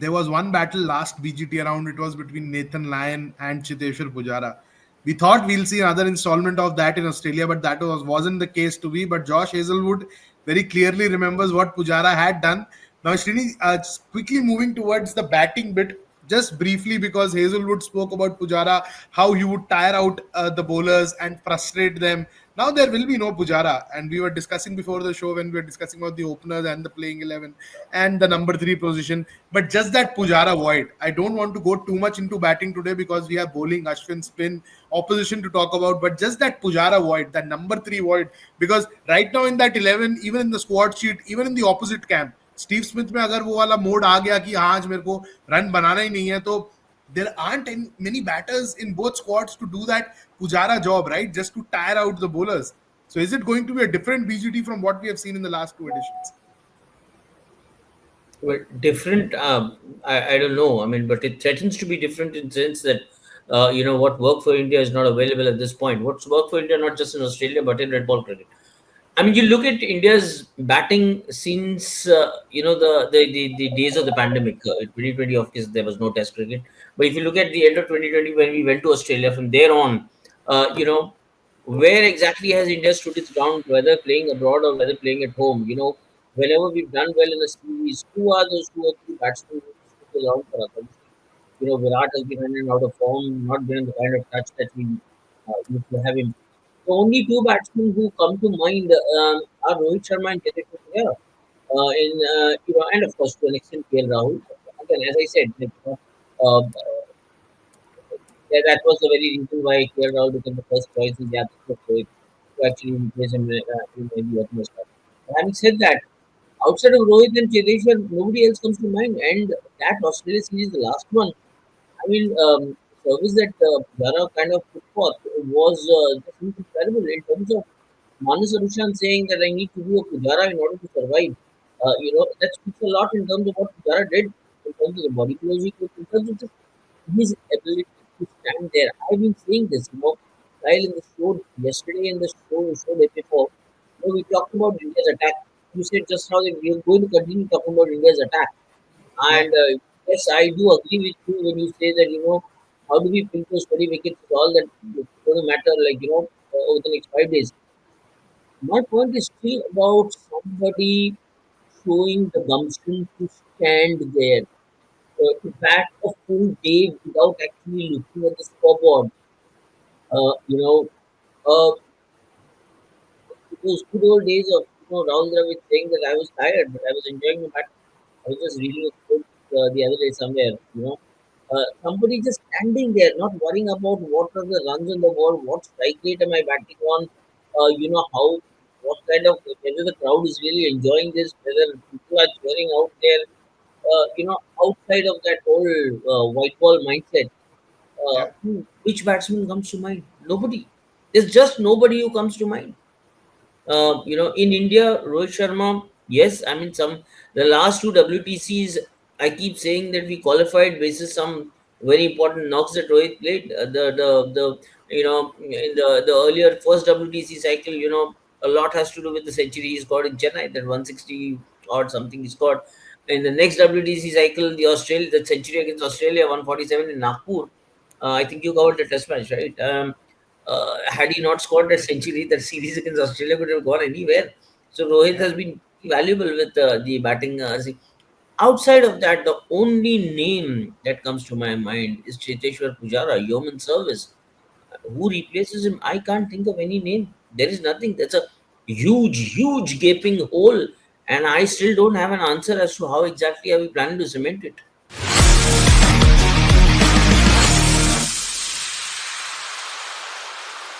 there was one battle last BGT round. It was between Nathan Lyon and Cheteshwar Pujara. We thought we'll see another installment of that in Australia, but that wasn't the case to be. But Josh Hazelwood very clearly remembers what Pujara had done. Now, Srini, just quickly moving towards the batting bit, just briefly, because Hazelwood spoke about Pujara, how he would tire out the bowlers and frustrate them. Now there will be no Pujara, and we were discussing before the show when we were discussing about the openers and the playing 11 and the number 3 position. But just that Pujara void. I don't want to go too much into batting today because we have bowling, Ashwin, spin, opposition to talk about. But just that Pujara void, that number 3 void, because right now in that 11, even in the squad sheet, even in the opposite camp, Steve Smith में अगर वो वाला mode आ गया कि हाँ आज मेरे को रन बनाना ही नहीं है तो there aren't many batters in both squads to do that Pujara job, right? Just to tire out the bowlers. So is it going to be a different BGT from what we have seen in the last 2 editions? Well, different. I don't know. I mean, but it threatens to be different in the sense that what worked for India is not available at this point. What's worked for India not just in Australia but in red ball cricket. I mean, you look at India's batting since the days of the pandemic. 2020, of course, there was no Test cricket. But if you look at the end of 2020, when we went to Australia, from there on, where exactly has India stood its ground, whether playing abroad or whether playing at home? Whenever we've done well in the series, who are those 2 or 3 batsmen who stood the ground for us? Obviously, Virat has been in and out of form, not given the kind of touch that we used to have him. The only 2 batsmen who come to mind are Rohit Sharma and Cheteshwar Pujara. And of course to an extent KL Rahul. Again, as I said, that was the very reason why KL Rahul became the first choice in the absence of Rohit to actually replace him in the utmost. Having said that, outside of Rohit and Cheteshwar, nobody else comes to mind. And that Australia series, the last one, I mean, service that Pujara kind of put forth was just incredible in terms of Manas Arushan saying that I need to do a Pujara in order to survive. That speaks a lot in terms of what Pujara did, in terms of the body closing, in terms of just his ability to stand there. I've been saying this, while in the show yesterday and the show day before, we talked about India's attack. You said just now that we are going to continue talking about India's attack. Yeah. And yes, I do agree with you when you say that, how do we pick those 20 wickets is all that is going to matter, over the next 5 days. My point is still about somebody showing the gumption to stand there, to bat a full day without actually looking at the scoreboard. Uh, you know, uh, those good old days of Rahul Dravid saying that I was tired, but I was enjoying the bat. I was just reading a quote the other day somewhere. Somebody just standing there, not worrying about what are the runs on the board, what strike rate am I batting on, how, what kind of, whether the crowd is really enjoying this, whether people are cheering out there, outside of that whole white ball mindset. Yeah. Which batsman comes to mind? Nobody. There's just nobody who comes to mind. In India, Rohit Sharma, yes, I mean, the last 2 WTCs, I keep saying that we qualified basis some very important knocks that Rohit played. In the earlier first WTC cycle, a lot has to do with the century he scored in Chennai, that 160 or something he scored. In the next WTC cycle, the century against Australia, 147 in Nagpur. I think you covered the test match, right? Had he not scored that century, that series against Australia could have gone anywhere. So Rohit Yeah. has been valuable with the batting. Outside of that, the only name that comes to my mind is Cheteshwar Pujara, yeoman service. Who replaces him? I can't think of any name. There is nothing. That's a huge, huge gaping hole, and I still don't have an answer as to how exactly are we planning to cement it.